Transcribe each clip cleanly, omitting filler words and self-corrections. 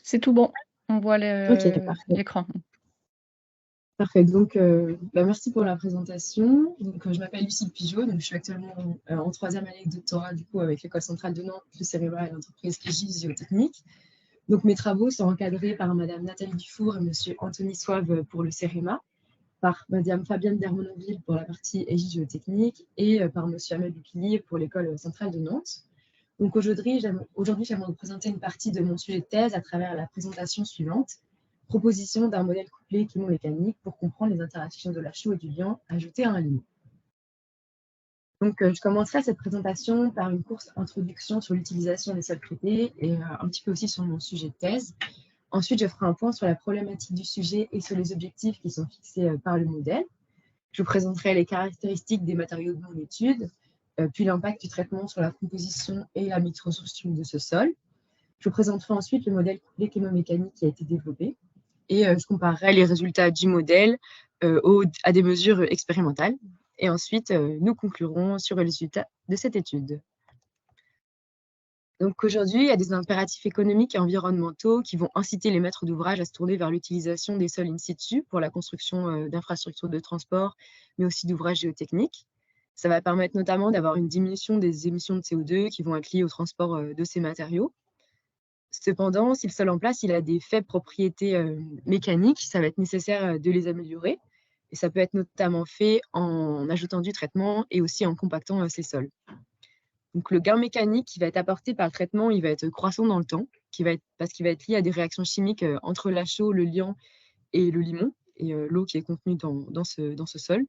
C'est tout bon. On voit OK, parfait. l'écran. Parfait. Donc, merci pour la présentation. Donc, je m'appelle Lucille Pigeot, donc je suis actuellement en troisième année de doctorat du coup avec l'École centrale de Nantes, le CEREMA et l'entreprise Régis Géotechnique. Donc, mes travaux sont encadrés par Madame Nathalie Dufour et Monsieur Anthony Soave pour le CEREMA, par Madame Fabienne Dermononville pour la partie Régis Géotechnique et par Monsieur Ahmed Boukili pour l'École centrale de Nantes. Donc, aujourd'hui, j'aimerais vous présenter une partie de mon sujet de thèse à travers la présentation suivante. Proposition d'un modèle couplé climo-mécanique pour comprendre les interactions de la chaux et du liant ajouté à un limon. Donc, je commencerai cette présentation par une courte introduction sur l'utilisation des sols traités et un petit peu aussi sur mon sujet de thèse. Ensuite, je ferai un point sur la problématique du sujet et sur les objectifs qui sont fixés par le modèle. Je vous présenterai les caractéristiques des matériaux de mon étude, puis l'impact du traitement sur la composition et la microstructure de ce sol. Je vous présenterai ensuite le modèle couplé climo-mécanique qui a été développé et je comparerai les résultats du modèle à des mesures expérimentales. Et ensuite, nous conclurons sur les résultats de cette étude. Donc aujourd'hui, il y a des impératifs économiques et environnementaux qui vont inciter les maîtres d'ouvrage à se tourner vers l'utilisation des sols in situ pour la construction d'infrastructures de transport, mais aussi d'ouvrages géotechniques. Ça va permettre notamment d'avoir une diminution des émissions de CO2 qui vont être liées au transport de ces matériaux. Cependant, si le sol en place il a des faibles propriétés mécaniques, ça va être nécessaire de les améliorer. Et ça peut être notamment fait en ajoutant du traitement et aussi en compactant ces sols. Donc, le gain mécanique qui va être apporté par le traitement, il va être croissant dans le temps, parce qu'il va être lié à des réactions chimiques entre la chaux, le liant et le limon, et l'eau qui est contenue dans ce sol.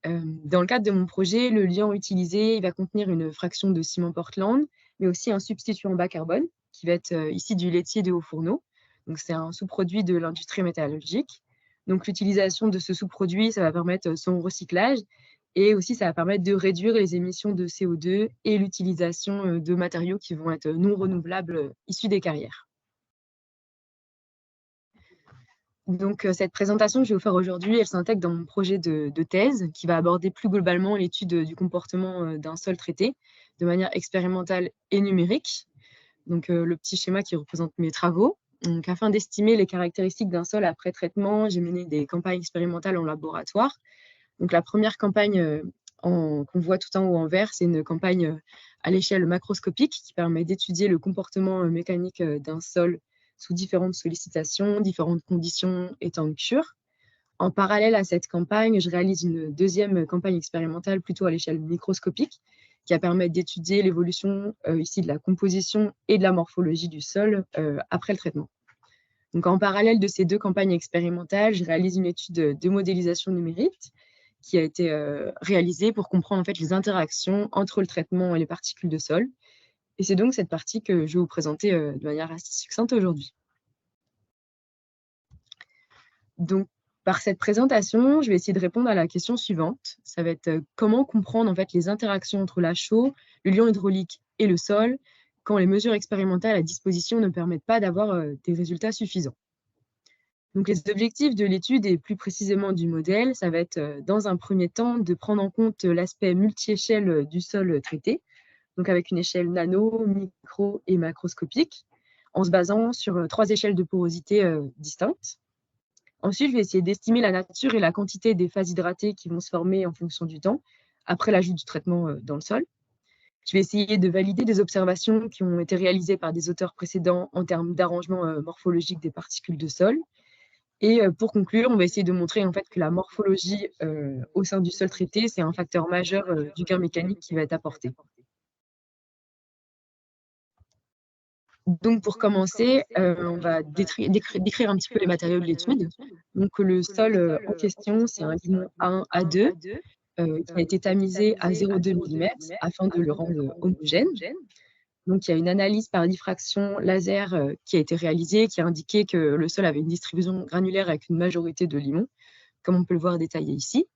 Dans le cadre de mon projet, le liant utilisé il va contenir une fraction de ciment Portland, mais aussi un substituant bas carbone, qui va être ici du laitier de haut fourneau. Donc, c'est un sous-produit de l'industrie métallurgique. Donc, l'utilisation de ce sous-produit, ça va permettre son recyclage et aussi ça va permettre de réduire les émissions de CO2 et l'utilisation de matériaux qui vont être non renouvelables issus des carrières. Donc, cette présentation que je vais vous faire aujourd'hui, elle s'intègre dans mon projet de thèse qui va aborder plus globalement l'étude du comportement d'un sol traité de manière expérimentale et numérique. Donc, le petit schéma qui représente mes travaux. Donc, afin d'estimer les caractéristiques d'un sol après traitement, j'ai mené des campagnes expérimentales en laboratoire. Donc, la première campagne qu'on voit tout en haut en vert, c'est une campagne à l'échelle macroscopique qui permet d'étudier le comportement mécanique d'un sol sous différentes sollicitations, différentes conditions et températures. En parallèle à cette campagne, je réalise une deuxième campagne expérimentale plutôt à l'échelle microscopique qui va permettre d'étudier l'évolution ici de la composition et de la morphologie du sol après le traitement. Donc, en parallèle de ces deux campagnes expérimentales, je réalise une étude de modélisation numérique qui a été réalisée pour comprendre en fait, les interactions entre le traitement et les particules de sol. Et c'est donc cette partie que je vais vous présenter de manière assez succincte aujourd'hui. Donc, par cette présentation, je vais essayer de répondre à la question suivante. Ça va être comment comprendre en fait, les interactions entre la chaux, le liant hydraulique et le sol quand les mesures expérimentales à disposition ne permettent pas d'avoir des résultats suffisants. Donc, les objectifs de l'étude et plus précisément du modèle, ça va être dans un premier temps de prendre en compte l'aspect multi-échelle du sol traité, donc avec une échelle nano, micro et macroscopique, en se basant sur 3 échelles de porosité distinctes. Ensuite, je vais essayer d'estimer la nature et la quantité des phases hydratées qui vont se former en fonction du temps, après l'ajout du traitement dans le sol. Je vais essayer de valider des observations qui ont été réalisées par des auteurs précédents en termes d'arrangement morphologique des particules de sol. Et pour conclure, on va essayer de montrer en fait que la morphologie au sein du sol traité, c'est un facteur majeur du gain mécanique qui va être apporté. Donc, pour commencer, on va décrire un petit peu les matériaux de l'étude. Donc, le sol en question, c'est un limon A1, A2 qui a été tamisé à 0,2 mm afin de le rendre homogène. Donc, il y a une analyse par diffraction laser qui a été réalisée, qui a indiqué que le sol avait une distribution granulaire avec une majorité de limons, comme on peut le voir détaillé ici.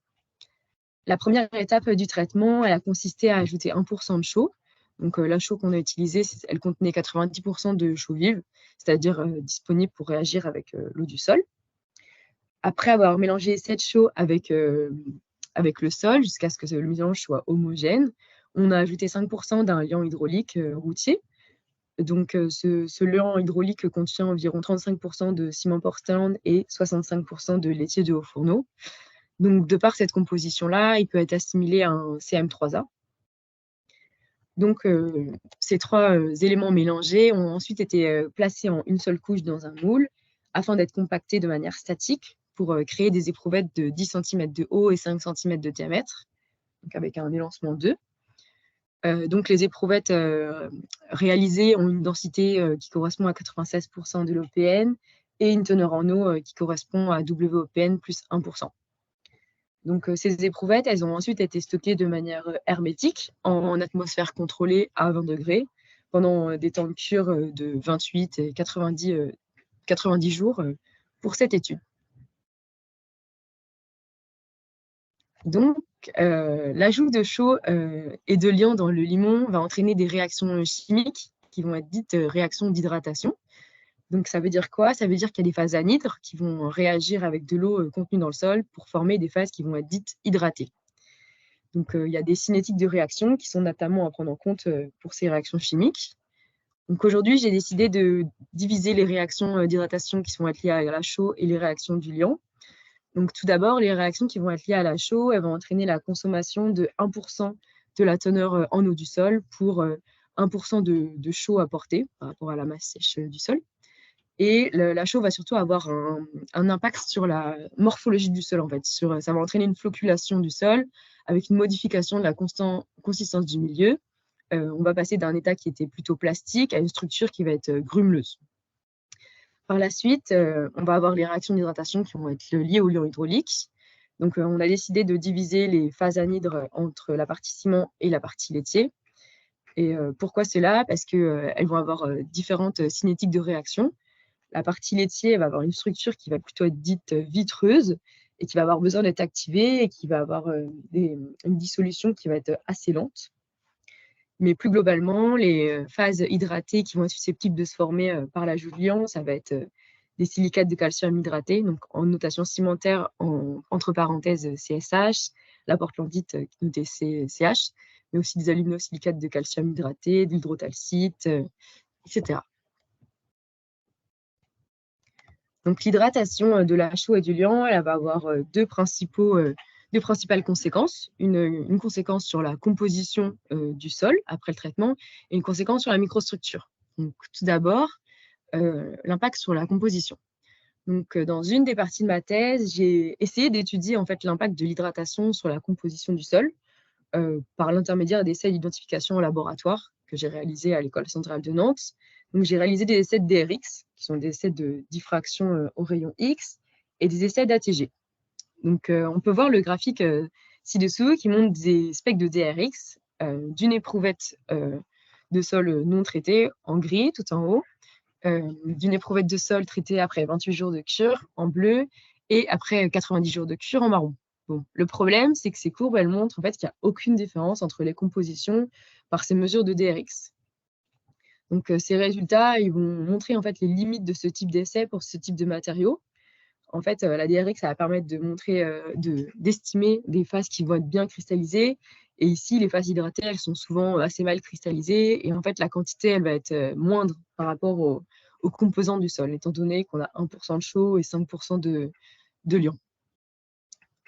La première étape du traitement, elle a consisté à ajouter 1% de chaux. Donc, la chaux qu'on a utilisée, elle contenait 90% de chaux vive, c'est-à-dire disponible pour réagir avec l'eau du sol. Après avoir mélangé cette chaux avec le sol, jusqu'à ce que le mélange soit homogène, on a ajouté 5% d'un liant hydraulique routier. Donc, ce liant hydraulique contient environ 35% de ciment Portland et 65% de laitier de haut fourneau. Donc, de par cette composition-là, il peut être assimilé à un CM3A. Donc, ces trois éléments mélangés ont ensuite été placés en une seule couche dans un moule afin d'être compactés de manière statique pour créer des éprouvettes de 10 cm de haut et 5 cm de diamètre, donc avec un élancement 2. Donc, les éprouvettes réalisées ont une densité qui correspond à 96% de l'OPN et une teneur en eau qui correspond à WOPN plus 1%. Donc, ces éprouvettes, elles ont ensuite été stockées de manière hermétique en atmosphère contrôlée à 20 degrés pendant des temps de cure de 28 et 90 jours pour cette étude. Donc, l'ajout de chaux et de liant dans le limon va entraîner des réactions chimiques qui vont être dites réactions d'hydratation. Donc, ça veut dire quoi? Ça veut dire qu'il y a des phases anhydres qui vont réagir avec de l'eau contenue dans le sol pour former des phases qui vont être dites hydratées. Donc, il y a des cinétiques de réaction qui sont notamment à prendre en compte pour ces réactions chimiques. Donc, aujourd'hui, j'ai décidé de diviser les réactions d'hydratation qui vont être liées à la chaux et les réactions du liant. Donc, tout d'abord, les réactions qui vont être liées à la chaux, elles vont entraîner la consommation de 1% de la teneur en eau du sol pour 1% de chaux apporté par rapport à la masse sèche du sol. Et la chaux va surtout avoir un impact sur la morphologie du sol, en fait. Ça va entraîner une flocculation du sol avec une modification de la consistance du milieu. On va passer d'un état qui était plutôt plastique à une structure qui va être grumeleuse. Par la suite, on va avoir les réactions d'hydratation qui vont être liées au liant hydraulique. Donc, on a décidé de diviser les phases anhydres entre la partie ciment et la partie laitier. Et pourquoi cela? Parce qu'elles vont avoir différentes cinétiques de réaction. La partie laitier va avoir une structure qui va plutôt être dite vitreuse et qui va avoir besoin d'être activée et qui va avoir une dissolution qui va être assez lente. Mais plus globalement, les phases hydratées qui vont être susceptibles de se former par l'ajout de liant, ça va être des silicates de calcium hydratés, donc en notation cimentaire, entre parenthèses CSH, la portlandite notée CH, mais aussi des aluminosilicates de calcium hydratés, de l'hydrotalcite, etc. Donc, l'hydratation de la chaux et du liant, elle va avoir deux principales conséquences. Une conséquence sur la composition du sol après le traitement et une conséquence sur la microstructure. Donc, tout d'abord, l'impact sur la composition. Donc, dans une des parties de ma thèse, j'ai essayé d'étudier en fait l'impact de l'hydratation sur la composition du sol par l'intermédiaire d'essais d'identification en laboratoire que j'ai réalisés à l'École centrale de Nantes. Donc, j'ai réalisé des essais de DRX, qui sont des essais de diffraction au rayon X, et des essais d'ATG. Donc, on peut voir le graphique ci-dessous qui montre des specs de DRX d'une éprouvette de sol non traitée en gris tout en haut, d'une éprouvette de sol traitée après 28 jours de cure en bleu et après 90 jours de cure en marron. Bon, le problème, c'est que ces courbes, elles montrent en fait qu'il n'y a aucune différence entre les compositions par ces mesures de DRX. Donc, ces résultats, ils vont montrer en fait les limites de ce type d'essai pour ce type de matériaux. En fait, la DRX, ça va permettre de montrer, d'estimer des phases qui vont être bien cristallisées. Et ici, les phases hydratées, elles sont souvent assez mal cristallisées. Et en fait, la quantité, elle va être moindre par rapport aux composants du sol, étant donné qu'on a 1% de chaux et 5% de liant.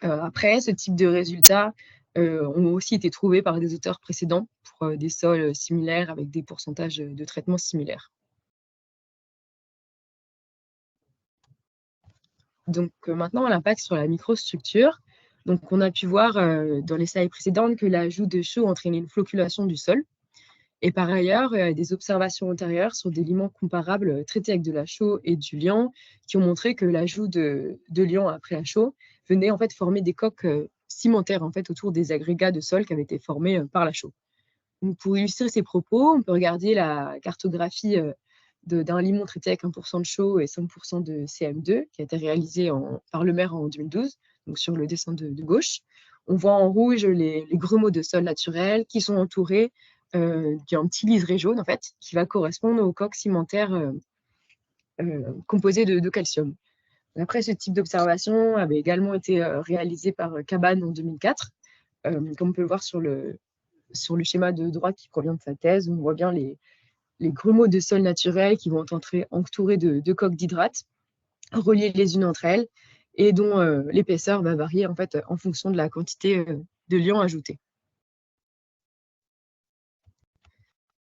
Après, ce type de résultats ont aussi été trouvés par des auteurs précédents pour des sols similaires avec des pourcentages de traitement similaires. Donc maintenant, l'impact sur la microstructure. Donc, on a pu voir dans les slides précédentes que l'ajout de chaux entraînait une flocculation du sol. Et par ailleurs, des observations antérieures sur des limons comparables traités avec de la chaux et du liant qui ont montré que l'ajout de liant après la chaux venait en fait former des coques cimentaires en fait, autour des agrégats de sol qui avaient été formés par la chaux. Donc, pour illustrer ces propos, on peut regarder la cartographie d'un limon traité avec 1% de chaux et 5% de CM2 qui a été réalisée par le maire en 2012, donc sur le dessin de gauche. On voit en rouge les gremeaux de sol naturels qui sont entourés d'un petit liseré jaune, en fait, qui va correspondre aux coques cimentaires composées de calcium. Après, ce type d'observation avait également été réalisé par Cabane en 2004. Comme on peut le voir sur le schéma de droite qui provient de sa thèse, on voit bien les grumeaux de sol naturels qui vont être entourés de coques d'hydrates, reliées les unes entre elles, et dont l'épaisseur va varier en fait en fonction de la quantité de liant ajouté.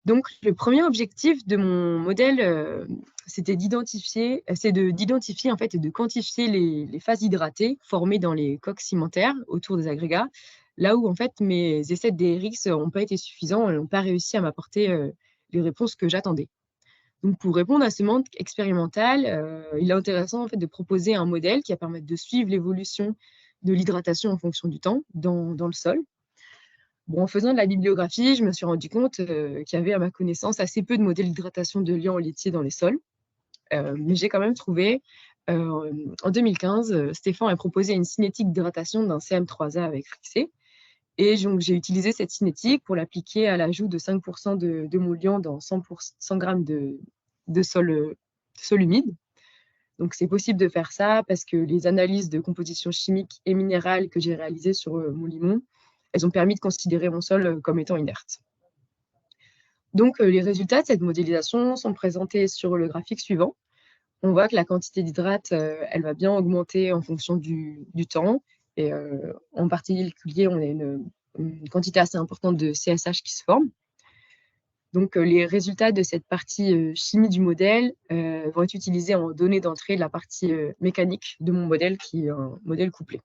Donc, le premier objectif de mon modèle, c'était d'identifier en fait et de quantifier les phases hydratées formées dans les coques cimentaires autour des agrégats, là où en fait mes essais de DRX n'ont pas été suffisants et n'ont pas réussi à m'apporter les réponses que j'attendais. Donc, pour répondre à ce manque expérimental, il est intéressant en fait de proposer un modèle qui va permettre de suivre l'évolution de l'hydratation en fonction du temps dans le sol. Bon, en faisant de la bibliographie, je me suis rendu compte qu'il y avait, à ma connaissance, assez peu de modèles d'hydratation de liant laitier dans les sols. Mais j'ai quand même trouvé, en 2015, Stéphane a proposé une cinétique d'hydratation d'un CM3A avec Frixé. Et donc, j'ai utilisé cette cinétique pour l'appliquer à l'ajout de 5% de mouliant dans 100 g de sol humide. Donc, c'est possible de faire ça parce que les analyses de composition chimique et minérale que j'ai réalisées sur mon limon, elles ont permis de considérer mon sol comme étant inerte. Donc, les résultats de cette modélisation sont présentés sur le graphique suivant. On voit que la quantité d'hydrate, elle va bien augmenter en fonction du temps. Et en particulier, on a une quantité assez importante de CSH qui se forme. Donc, les résultats de cette partie chimie du modèle vont être utilisés en données d'entrée de la partie mécanique de mon modèle, qui est un modèle couplé.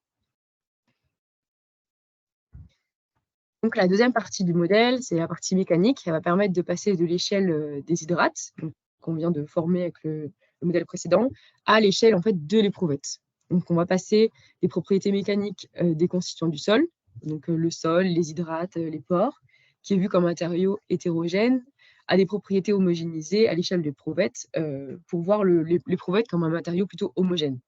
Donc, la deuxième partie du modèle, c'est la partie mécanique. Elle va permettre de passer de l'échelle des hydrates, qu'on vient de former avec le modèle précédent, à l'échelle en fait, de l'éprouvette. Donc, on va passer des propriétés mécaniques des constituants du sol, donc le sol, les hydrates, les pores, qui est vu comme un matériau hétérogène, à des propriétés homogénéisées à l'échelle de l'éprouvette, pour voir l'éprouvette comme un matériau plutôt homogène.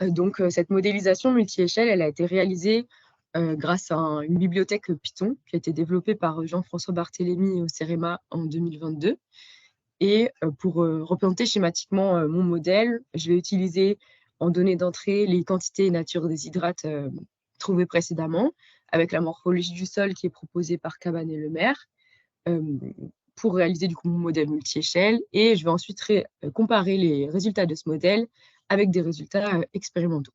Donc, cette modélisation multi-échelle, elle a été réalisée grâce à une bibliothèque Python qui a été développée par Jean-François Barthélémy au CEREMA en 2022. Et pour représenter schématiquement mon modèle, je vais utiliser en données d'entrée les quantités et nature des hydrates trouvées précédemment, avec la morphologie du sol qui est proposée par Cabane et Lemaire, pour réaliser du coup mon modèle multi-échelle. Et je vais ensuite comparer les résultats de ce modèle avec des résultats expérimentaux.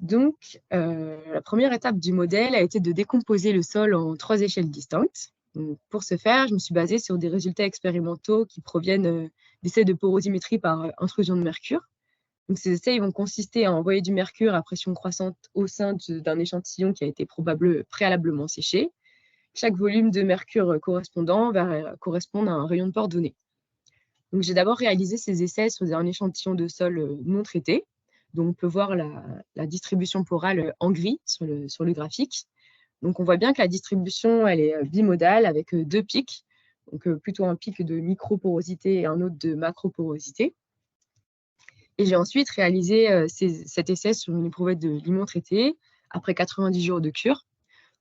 Donc, la première étape du modèle a été de décomposer le sol en 3 échelles distinctes. Donc, pour ce faire, je me suis basée sur des résultats expérimentaux qui proviennent d'essais de porosimétrie par intrusion de mercure. Donc, ces essais vont consister à envoyer du mercure à pression croissante au sein d'un échantillon qui a été préalablement séché. Chaque volume de mercure correspondant va correspondre à un rayon de pore donné. Donc, j'ai d'abord réalisé ces essais sur un échantillon de sol non traité. Donc, on peut voir la distribution porale en gris sur le graphique. Donc, on voit bien que la distribution, elle est bimodale avec 2 pics. Donc, plutôt un pic de microporosité et un autre de macroporosité. Et j'ai ensuite réalisé cet essai sur une éprouvette de limon traité après 90 jours de cure.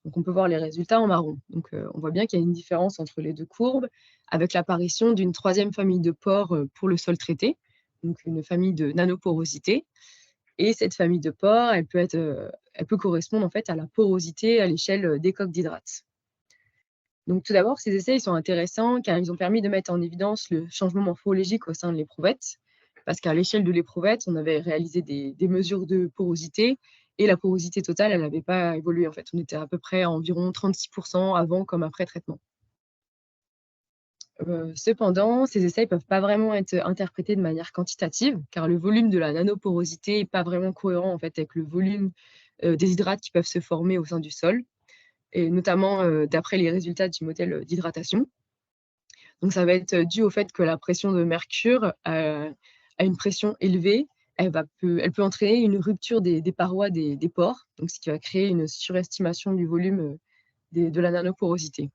Donc, on peut voir les résultats en marron. Donc, on voit bien qu'il y a une différence entre les deux courbes avec l'apparition d'une 3e famille de pores pour le sol traité, donc une famille de nanoporosité. Et cette famille de pores, elle peut correspondre en fait à la porosité à l'échelle des coques d'hydrates. Donc, tout d'abord, ces essais ils sont intéressants car ils ont permis de mettre en évidence le changement morphologique au sein de l'éprouvette, parce qu'à l'échelle de l'éprouvette, on avait réalisé des mesures de porosité et la porosité totale, elle n'avait pas évolué. En fait, on était à peu près à environ 36% avant comme après traitement. Cependant, ces essais ne peuvent pas vraiment être interprétés de manière quantitative, car le volume de la nanoporosité n'est pas vraiment cohérent en fait, avec le volume des hydrates qui peuvent se former au sein du sol, et notamment d'après les résultats du modèle d'hydratation. Donc, ça va être dû au fait que la pression de mercure a une pression élevée. Elle peut entraîner une rupture des parois des pores, donc ce qui va créer une surestimation du volume de la nanoporosité.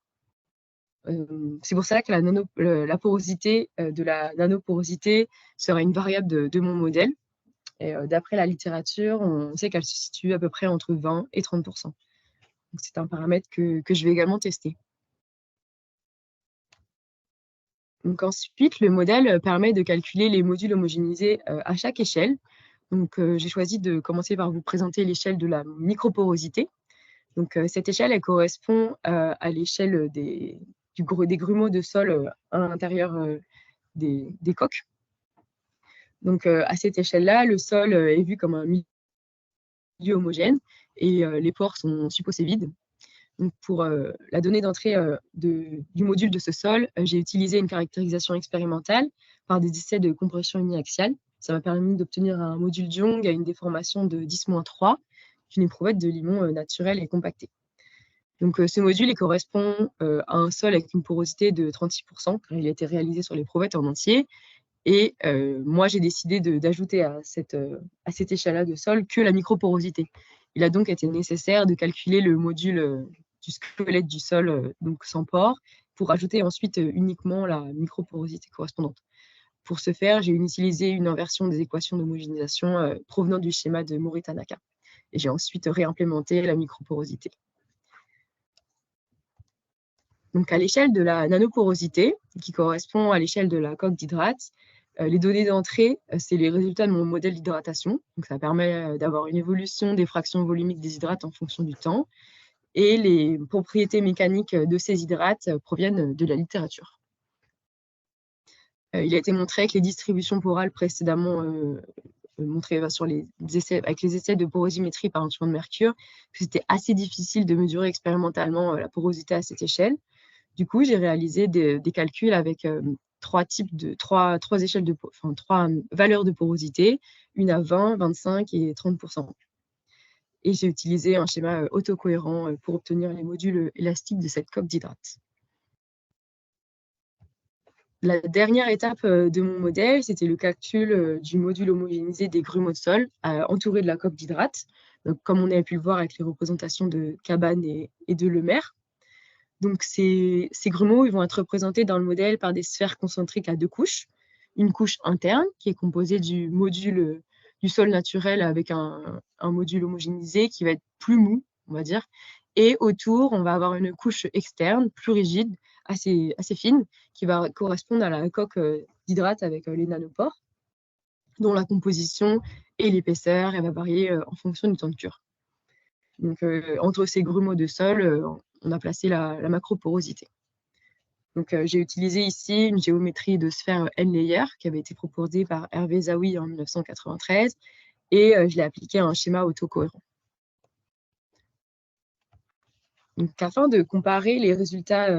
C'est pour ça que la porosité de la nanoporosité sera une variable de mon modèle. Et d'après la littérature, on sait qu'elle se situe à peu près entre 20 et 30%. Donc, c'est un paramètre que je vais également tester. Donc, ensuite, le modèle permet de calculer les modules homogénéisés à chaque échelle. Donc, j'ai choisi de commencer par vous présenter l'échelle de la microporosité. Donc, cette échelle, elle correspond à l'échelle des grumeaux de sol à l'intérieur des coques. Donc, à cette échelle-là, le sol est vu comme un milieu homogène et les pores sont supposés vides. Donc, pour la donnée d'entrée du module de ce sol, j'ai utilisé une caractérisation expérimentale par des essais de compression uniaxiale. Ça m'a permis d'obtenir un module Young à une déformation de 10-3 d'une éprouvette de limon naturelle et compactée. Donc, ce module il correspond à un sol avec une porosité de 36%, car il a été réalisé sur l'éprouvette en entier. Et moi, j'ai décidé d'ajouter à cette échelle-là de sol que la microporosité. Il a donc été nécessaire de calculer le module du squelette du sol, donc sans pore, pour ajouter ensuite uniquement la microporosité correspondante. Pour ce faire, j'ai utilisé une inversion des équations d'homogénéisation provenant du schéma de Mori-Tanaka. Et j'ai ensuite réimplémenté la microporosité. Donc, à l'échelle de la nanoporosité, qui correspond à l'échelle de la coque d'hydrate, les données d'entrée, c'est les résultats de mon modèle d'hydratation. Donc, ça permet d'avoir une évolution des fractions volumiques des hydrates en fonction du temps. Et les propriétés mécaniques de ces hydrates proviennent de la littérature. Il a été montré que les distributions porales précédemment montrées avec les essais de porosimétrie par instrument de mercure, que c'était assez difficile de mesurer expérimentalement la porosité à cette échelle. Du coup, j'ai réalisé des calculs avec trois valeurs de porosité, une à 20, 25 et 30%. Et j'ai utilisé un schéma autocohérent pour obtenir les modules élastiques de cette coque d'hydrate. La dernière étape de mon modèle, c'était le calcul du module homogénéisé des grumeaux de sol entourés de la coque d'hydrate, comme on a pu le voir avec les représentations de Cabane et de Lemaire. Donc, ces grumeaux ils vont être représentés dans le modèle par des sphères concentriques à deux couches. Une couche interne qui est composée du module du sol naturel avec un module homogénéisé qui va être plus mou, on va dire. Et autour, on va avoir une couche externe, plus rigide, assez fine, qui va correspondre à la coque d'hydrate avec les nanopores, dont la composition et l'épaisseur elle va varier en fonction du temps de cure. Donc, entre ces grumeaux de sol, on a placé la macroporosité. Donc, j'ai utilisé ici une géométrie de sphère N-layer qui avait été proposée par Hervé Zaoui en 1993 et je l'ai appliquée à un schéma autocohérent. Donc, afin de comparer les résultats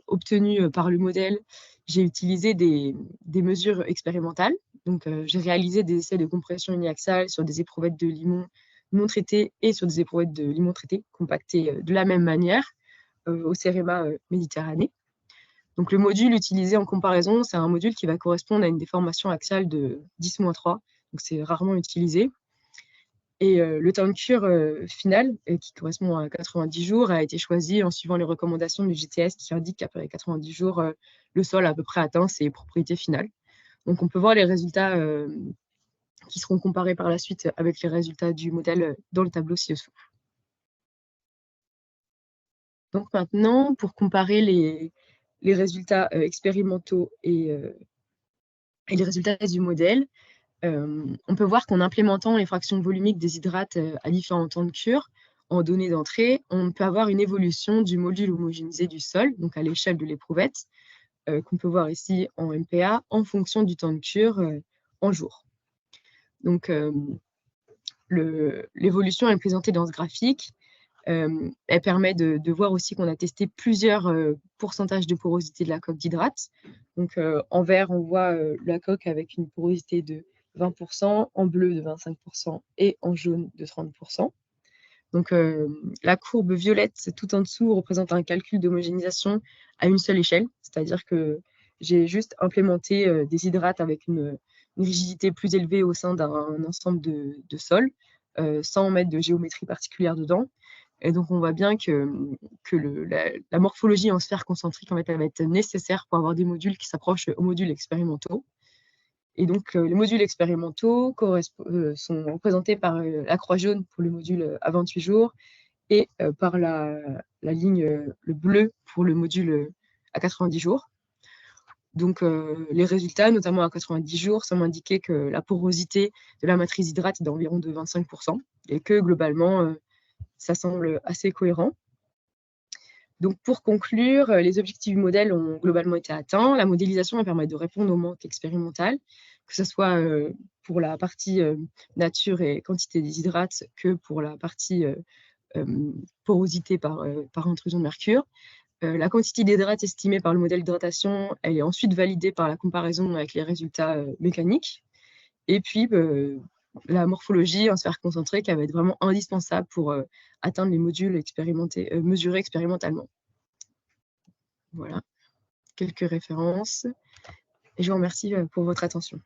obtenus par le modèle, j'ai utilisé des mesures expérimentales. Donc, j'ai réalisé des essais de compression uniaxiale sur des éprouvettes de limon non traitées et sur des éprouvettes de limon traitées, compactées de la même manière au CEREMA Méditerranée. Donc, le module utilisé en comparaison, c'est un module qui va correspondre à une déformation axiale de 10-3. Donc, c'est rarement utilisé. Et le temps de cure final, qui correspond à 90 jours, a été choisi en suivant les recommandations du GTS qui indique qu'après 90 jours, le sol a à peu près atteint ses propriétés finales. Donc, on peut voir les résultats qui seront comparés par la suite avec les résultats du modèle dans le tableau ci-dessous. Donc, maintenant, pour comparer les résultats expérimentaux et les résultats du modèle, on peut voir qu'en implémentant les fractions volumiques des hydrates à différents temps de cure, en données d'entrée, on peut avoir une évolution du module homogénéisé du sol, donc à l'échelle de l'éprouvette, qu'on peut voir ici en MPa, en fonction du temps de cure en jours. Donc, l'évolution est présentée dans ce graphique. Elle permet de voir aussi qu'on a testé plusieurs pourcentages de porosité de la coque d'hydrate. Donc, en vert, on voit la coque avec une porosité de 20%, en bleu de 25% et en jaune de 30%. Donc, la courbe violette tout en dessous représente un calcul d'homogénéisation à une seule échelle, c'est-à-dire que j'ai juste implémenté des hydrates avec une rigidité plus élevée au sein d'un ensemble de sols, sans mettre de géométrie particulière dedans. Et donc, on voit bien que la morphologie en sphère concentrique, en fait, elle va être nécessaire pour avoir des modules qui s'approchent aux modules expérimentaux. Et donc, les modules expérimentaux sont représentés par la croix jaune pour le module à 28 jours et par la ligne le bleu pour le module à 90 jours. Donc, les résultats, notamment à 90 jours, semblent indiquer que la porosité de la matrice hydrate est d'environ de 25% et que globalement, ça semble assez cohérent. Donc, pour conclure, les objectifs du modèle ont globalement été atteints. La modélisation va permettre de répondre au manque expérimental, que ce soit pour la partie nature et quantité des hydrates que pour la partie porosité par intrusion de mercure. La quantité d'hydrates estimée par le modèle d'hydratation, elle est ensuite validée par la comparaison avec les résultats mécaniques. Et puis, la morphologie en sphère concentrée qui va être vraiment indispensable pour atteindre les modules mesurés expérimentalement. Voilà, quelques références. Et je vous remercie pour votre attention.